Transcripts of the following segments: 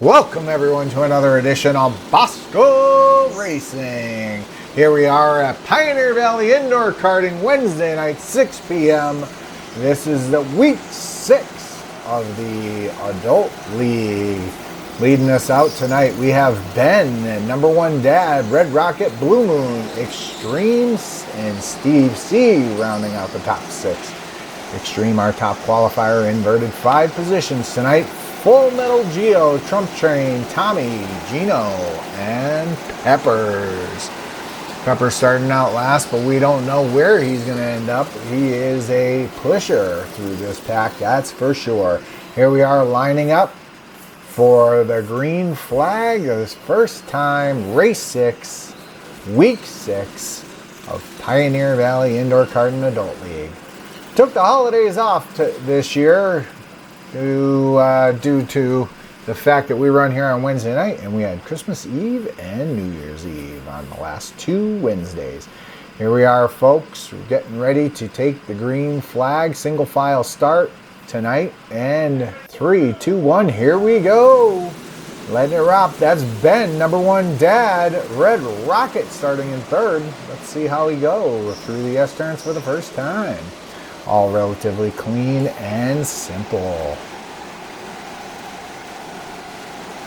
Welcome everyone to another edition of Bosco Racing. Here we are at Pioneer Valley Indoor Karting Wednesday night, 6 p.m. This is the week 6 of the Adult League. Leading us out tonight, we have Ben, number one dad, Red Rocket, Blue Moon, Extremes, and Steve C rounding out the top 6. Extreme, our top qualifier, inverted 5 positions tonight. Full Metal Geo, Trump Train, Tommy, Gino, and Peppers. Peppers starting out last, but we don't know where he's going to end up. He is a pusher through this pack, that's for sure. Here we are lining up for the green flag. This first time, race 6, week 6 of Pioneer Valley Indoor Karting Adult League. Took the holidays off this year due to the fact that we run here on Wednesday night, and we had Christmas Eve and New Year's Eve on the last 2 Wednesdays. Here we are, folks. We're getting ready to take the green flag. Single file start tonight. And 3, 2, 1, here we go. Letting it rock. That's Ben, number one dad. Red Rocket starting in third. Let's see how he goes through the S-turns for the first time. All relatively clean and simple.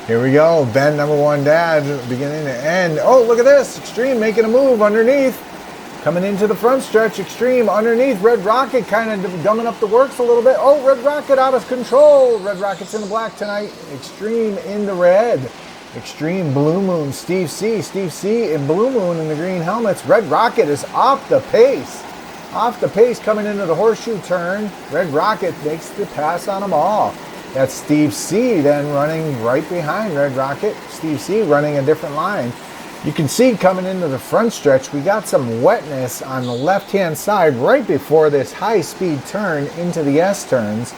Here we go. Ben, number one dad, beginning to end. Oh, look at this. Extreme making a move underneath. Coming into the front stretch. Extreme underneath. Red Rocket kind of gumming up the works a little bit. Oh, Red Rocket out of control. Red Rocket's in the black tonight. Extreme in the red. Extreme, Blue Moon, Steve C. Steve C and Blue Moon in the green helmets. Red Rocket is off the pace. Off the pace coming into the horseshoe turn. Red Rocket makes the pass on them all. That's Steve C then running right behind Red Rocket. Steve C running a different line. You can see coming into the front stretch, we got some wetness on the left-hand side right before this high-speed turn into the S-turns.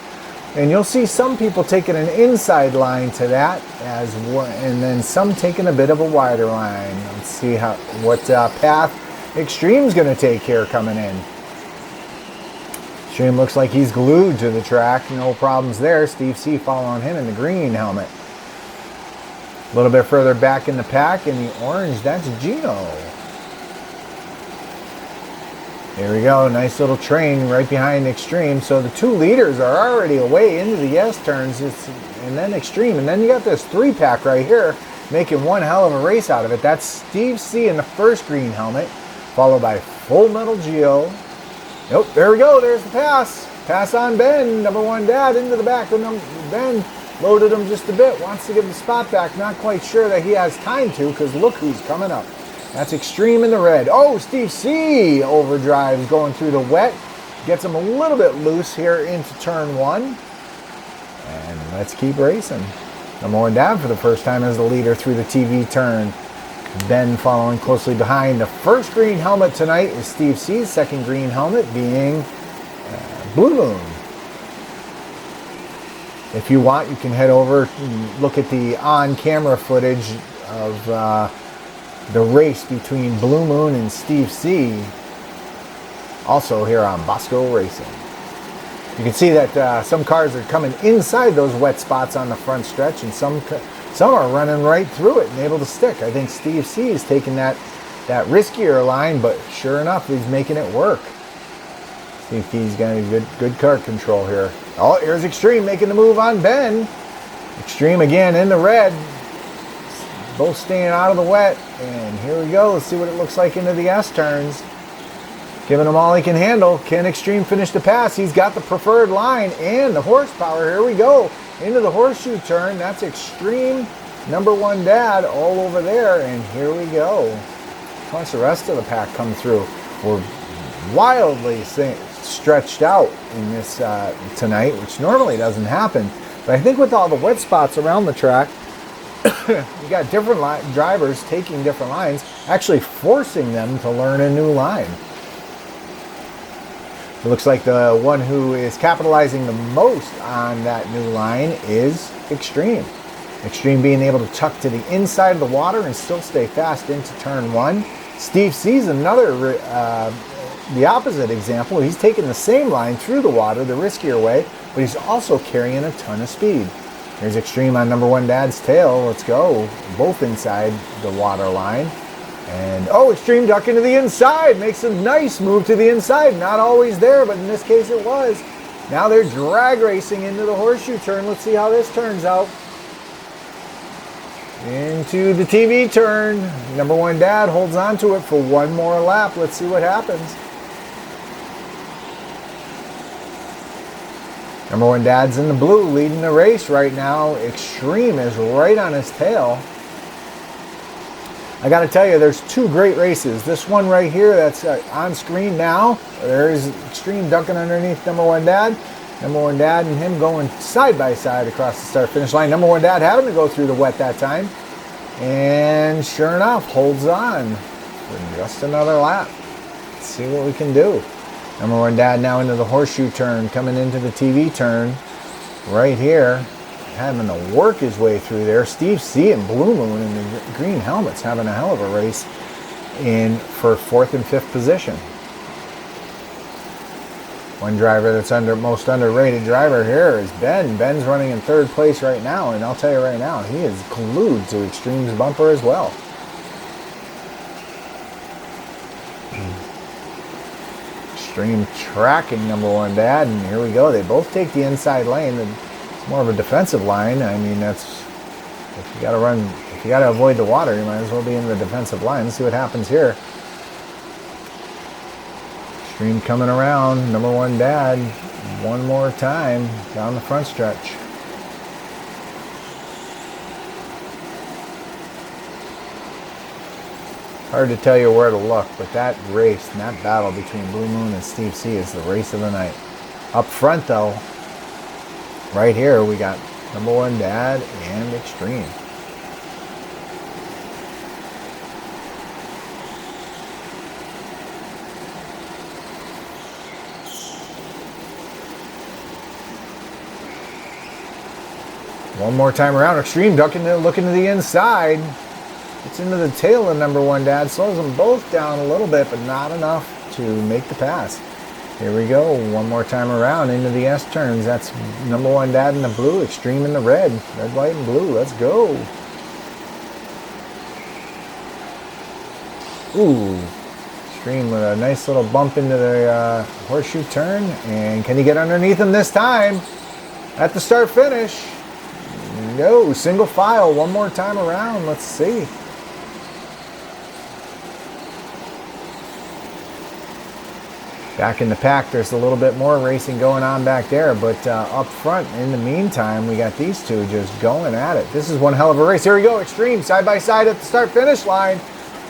And you'll see some people taking an inside line to that, and then some taking a bit of a wider line. Let's see what path Extreme's going to take here coming in. Extreme looks like he's glued to the track. No problems there. Steve C following him in the green helmet. A little bit further back in the pack in the orange, that's Gino. There we go. Nice little train right behind Extreme. So the 2 leaders are already away into the S-turns. And then Extreme. And then you got this 3-pack right here making one hell of a race out of it. That's Steve C in the first green helmet, followed by Full Metal Geo. Nope, there we go. There's the pass. Pass on Ben, number one dad, into the back. Ben loaded him just a bit. Wants to give the spot back. Not quite sure that he has time to, because look who's coming up. That's Extreme in the red. Oh, Steve C overdrives going through the wet. Gets him a little bit loose here into turn 1. And let's keep racing. Number one dad for the first time as the leader through the TV turn. Ben following closely behind. The first green helmet tonight is Steve C's second green helmet being Blue Moon. If you want, you can head over and look at the on-camera footage of the race between Blue Moon and Steve C. Also here on Bosco Racing. You can see that some cars are coming inside those wet spots on the front stretch, and some are running right through it and able to stick. I think Steve C is taking that riskier line, but sure enough, he's making it work. Steve C's got a good kart control here. Oh, here's Extreme making the move on Ben. Extreme again in the red. Both staying out of the wet. And here we go. Let's see what it looks like into the S-turns. Giving him all he can handle. Can Extreme finish the pass? He's got the preferred line and the horsepower. Here we go. Into the horseshoe turn. That's Extreme, number one dad, all over there. And here we go. Once the rest of the pack come through, we're wildly stretched out in this tonight, which normally doesn't happen. But I think with all the wet spots around the track, you got different drivers taking different lines, actually forcing them to learn a new line. It looks like the one who is capitalizing the most on that new line is Extreme. Extreme being able to tuck to the inside of the water and still stay fast into turn 1. Steve sees another, the opposite example. He's taking the same line through the water, the riskier way, but he's also carrying a ton of speed. Here's Extreme on number one dad's tail. Let's go. Both inside the water line. And, oh, Extreme ducking to the inside. Makes a nice move to the inside. Not always there, but in this case it was. Now they're drag racing into the horseshoe turn. Let's see how this turns out. Into the TV turn. Number one dad holds on to it for one more lap. Let's see what happens. Number one dad's in the blue, leading the race right now. Extreme is right on his tail. I got to tell you, there's two great races. This one right here that's on screen now. There's Extreme ducking underneath number one dad. Number one dad and him going side by side across the start-finish line. Number one dad having to go through the wet that time. And sure enough, holds on for just another lap. Let's see what we can do. Number one dad now into the horseshoe turn, coming into the TV turn right here. Having to work his way through there. Steve C and Blue Moon in the green helmets having a hell of a race in for 4th and 5th position. One driver that's most underrated driver here is Ben. Ben's running in 3rd place right now, and I'll tell you right now, he is glued to Extreme's bumper as well. Extreme tracking number one dad, and here we go. They both take the inside lane. It's more of a defensive line. I mean, that's if you got to run, if you got to avoid the water, you might as well be in the defensive line. Let's see what happens here. Extreme coming around, number one dad, one more time down the front stretch. Hard to tell you where to look, but that race and that battle between Blue Moon and Steve C is the race of the night. Up front though, right here we got number one dad and Extreme. One more time around, Extreme ducking, looking to the inside. Gets into the tail of number one dad, slows them both down a little bit, but not enough to make the pass. Here we go, one more time around into the S turns. That's number one dad in the blue, Extreme in the red, white, and blue. Let's go. Ooh, Extreme with a nice little bump into the horseshoe turn, and can he get underneath him this time? At the start finish. No, single file, one more time around. Let's see. Back in the pack, there's a little bit more racing going on back there, but up front, in the meantime, we got these two just going at it. This is one hell of a race. Here we go, Extreme, side by side at the start-finish line.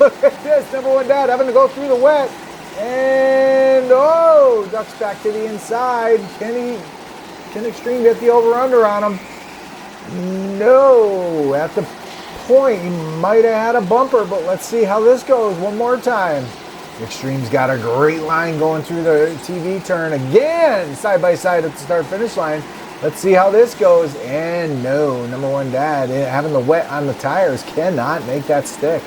Look at this, number one dad having to go through the wet. And, oh, ducks back to the inside. Can Extreme get the over-under on him? No, at the point, he might have had a bumper, but let's see how this goes one more time. Extreme's got a great line going through the TV turn again, side by side at the start-finish line. Let's see how this goes. And no, number one dad, having the wet on the tires, cannot make that stick.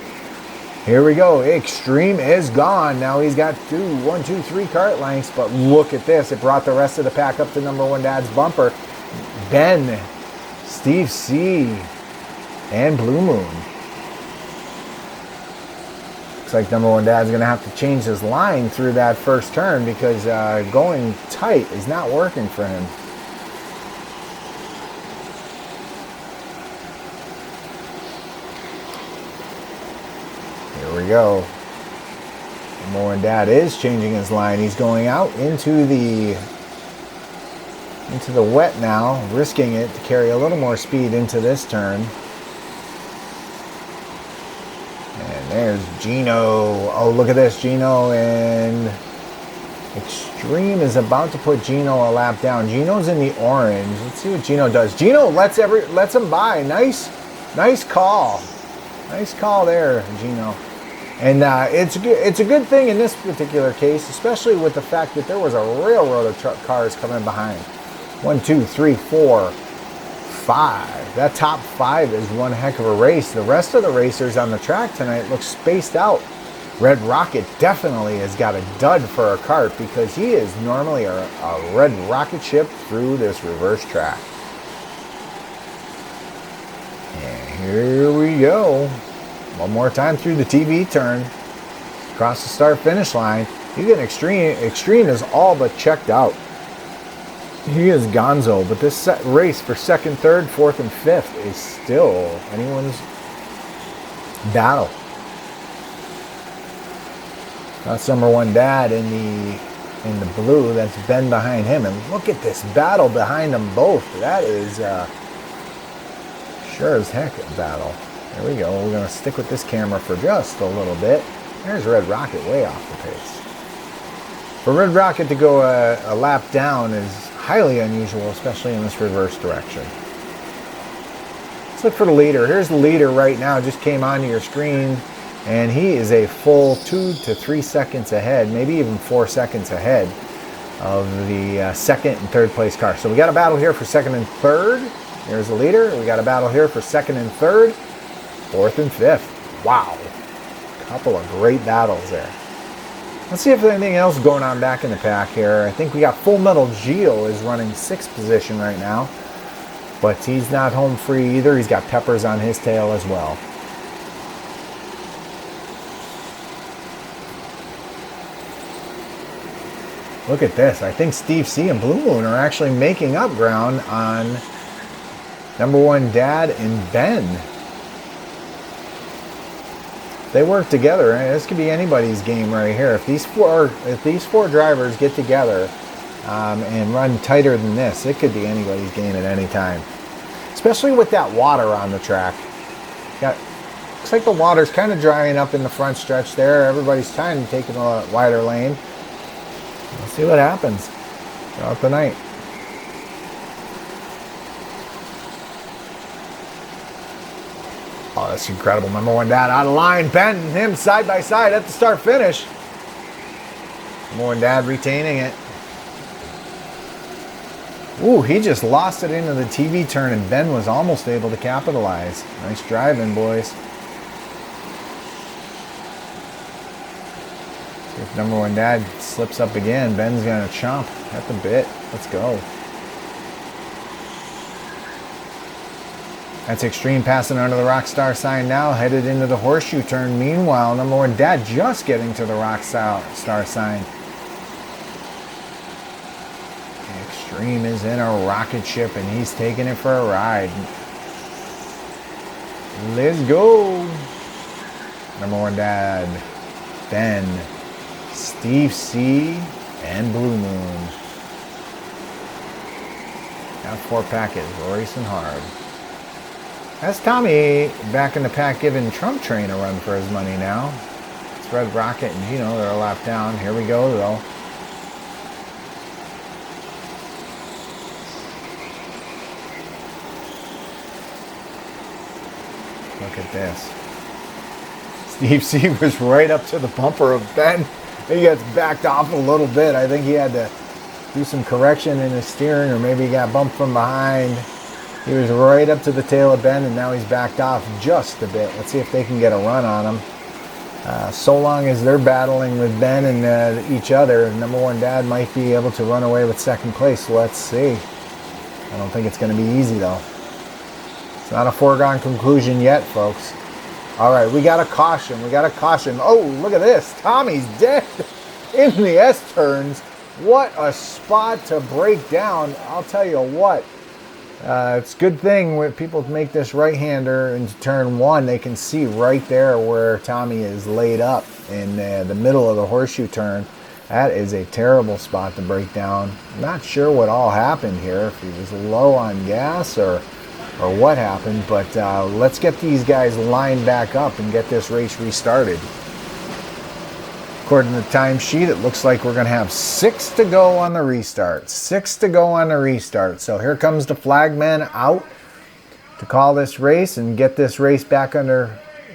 Here we go. Extreme is gone. Now he's got 1, 2, 3 cart lengths, but look at this. It brought the rest of the pack up to number one dad's bumper. Ben, Steve C, and Blue Moon. Looks like number one dad's going to have to change his line through that first turn because going tight is not working for him. Here we go. Number one dad is changing his line. He's going out into the wet now, risking it to carry a little more speed into this turn. And there's Gino. Oh, look at this, Gino, and Extreme is about to put Gino a lap down. Gino's in the orange. Let's see what Gino does. Gino lets him by. Nice call. Nice call there, Gino. And it's a good thing in this particular case, especially with the fact that there was a railroad of truck cars coming behind. 1, 2, 3, 4, 5. That top 5 is one heck of a race. The rest of the racers on the track tonight look spaced out. Red Rocket definitely has got a dud for a kart because he is normally a Red Rocket ship through this reverse track. Here we go. One more time through the TV turn. Across the start finish line. You get Extreme. Extreme is all but checked out. He is gonzo, but this race for second, third, fourth, and fifth is still anyone's battle. That's number one dad in the blue. That's Ben behind him, and look at this battle behind them both. That is sure as heck a battle. There we go. We're gonna stick with this camera for just a little bit. There's Red Rocket way off the pace. For Red Rocket to go a lap down is highly unusual, especially in this reverse direction. Let's look for the leader. Here's the leader right now. Just came onto your screen, and he is a full 2 to 3 seconds ahead, maybe even 4 seconds ahead of the second and third place car. So we got a battle here for second and third. There's the leader. We got a battle here for second and third, fourth and fifth. Wow. Couple of great battles there. Let's see if there's anything else going on back in the pack here. I think we got Full Metal Geo is running 6th position right now, but he's not home free either. He's got Peppers on his tail as well. Look at this. I think Steve C and Blue Moon are actually making up ground on number one dad and Ben. They work together, and this could be anybody's game right here. If these four drivers get together and run tighter than this, it could be anybody's game at any time. Especially with that water on the track. Looks like the water's kind of drying up in the front stretch there. Everybody's trying to take a wider lane. We'll see what happens throughout the night. Oh, that's incredible. Number one dad out of line. Ben and him side by side at the start finish. Number one dad retaining it. Ooh, he just lost it into the TV turn, and Ben was almost able to capitalize. Nice driving, boys. If number one dad slips up again, Ben's going to chomp at the bit. Let's go. That's Extreme passing under the Rockstar sign now, headed into the horseshoe turn. Meanwhile, number one dad just getting to the Rockstar sign. Extreme is in a rocket ship, and he's taking it for a ride. Let's go. Number one dad, Ben, Steve C, and Blue Moon. That 4-pack is racing hard. That's Tommy back in the pack giving Trump Train a run for his money now. It's Red Rocket and Gino. They're a lap down. Here we go, though. Look at this. Steve C was right up to the bumper of Ben. He gets backed off a little bit. I think he had to do some correction in his steering, or maybe he got bumped from behind. He was right up to the tail of Ben, and now he's backed off just a bit. Let's see if they can get a run on him. So long as they're battling with Ben and each other, number one dad might be able to run away with second place. Let's see. I don't think it's going to be easy, though. It's not a foregone conclusion yet, folks. All right, we got a caution. We got a caution. Oh, look at this. Tommy's dead in the S-turns. What a spot to break down. I'll tell you what. It's a good thing when people make this right-hander into turn one, they can see right there where Tommy is laid up in the middle of the horseshoe turn. That is a terrible spot to break down. I'm not sure what all happened here, if he was low on gas or what happened, but let's get these guys lined back up and get this race restarted. According to the timesheet, it looks like we're going to have 6 to go on the restart. 6 to go on the restart. So here comes the flagman out to call this race and get this race back under...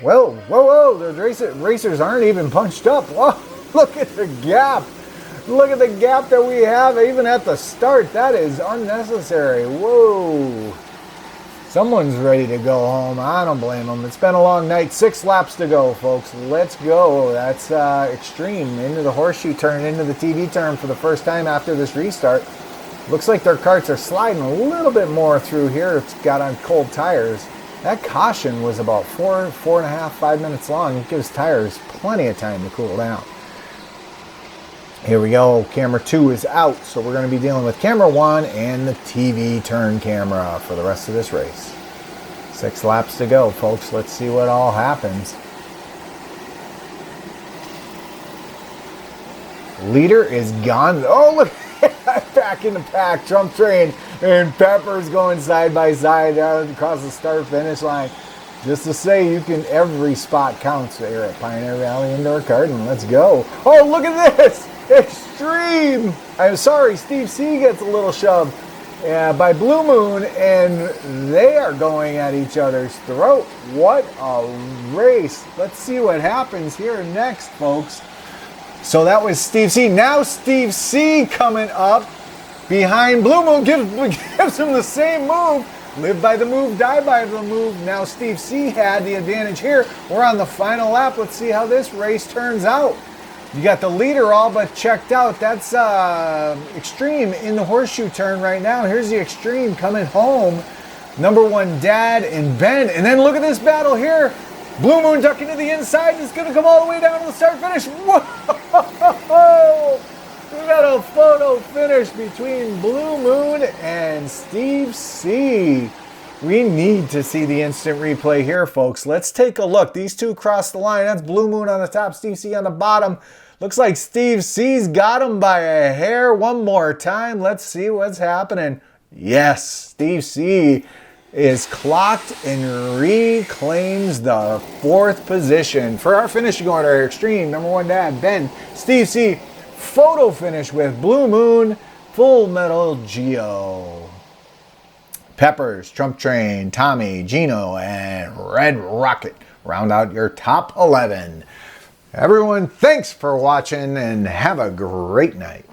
Whoa, whoa, whoa, the racers aren't even punched up. Whoa, look at the gap. Look at the gap that we have even at the start. That is unnecessary. Whoa. Someone's ready to go home. I don't blame them. It's been a long night. 6 laps to go, folks. Let's go. That's Extreme into the horseshoe turn, into the TV turn for the first time after this restart. Looks like their karts are sliding a little bit more through here. It's got on cold tires. That caution was about 4.5, 5 minutes long. It gives tires plenty of time to cool down. Here we go. Camera 2 is out, so we're going to be dealing with camera 1 and the TV turn camera for the rest of this race. 6 laps to go, folks. Let's see what all happens. Leader is gone. Oh, look. Back in the pack. Trump Train and Peppers going side by side across the start finish line. Just to say, every spot counts here at Pioneer Valley Indoor Karting. Let's go. Oh, look at this. Extreme. I'm sorry, Steve C gets a little shove by Blue Moon, and they are going at each other's throat. What a race. Let's see what happens here next, folks. So that was Steve C. Now Steve C coming up behind Blue Moon gives him the same move. Live by the move, die by the move. Now Steve C had the advantage here. We're on the final lap. Let's see how this race turns out. You got the leader all but checked out. That's Extreme in the horseshoe turn right now. Here's the Extreme coming home. Number 1, Dad and Ben. And then look at this battle here. Blue Moon ducking to the inside. It's going to come all the way down to the start finish. Whoa! We got a photo finish between Blue Moon and Steve C. We need to see the instant replay here, folks. Let's take a look. These two cross the line. That's Blue Moon on the top, Steve C on the bottom. Looks like Steve C's got him by a hair. One more time. Let's see what's happening. Yes, Steve C is clocked and reclaims the 4th position. For our finishing order, Extreme, number 1 Dad, Ben, Steve C, photo finish with Blue Moon, Full Metal Geo. Peppers, Trump Train, Tommy, Gino, and Red Rocket round out your top 11. Everyone, thanks for watching and have a great night.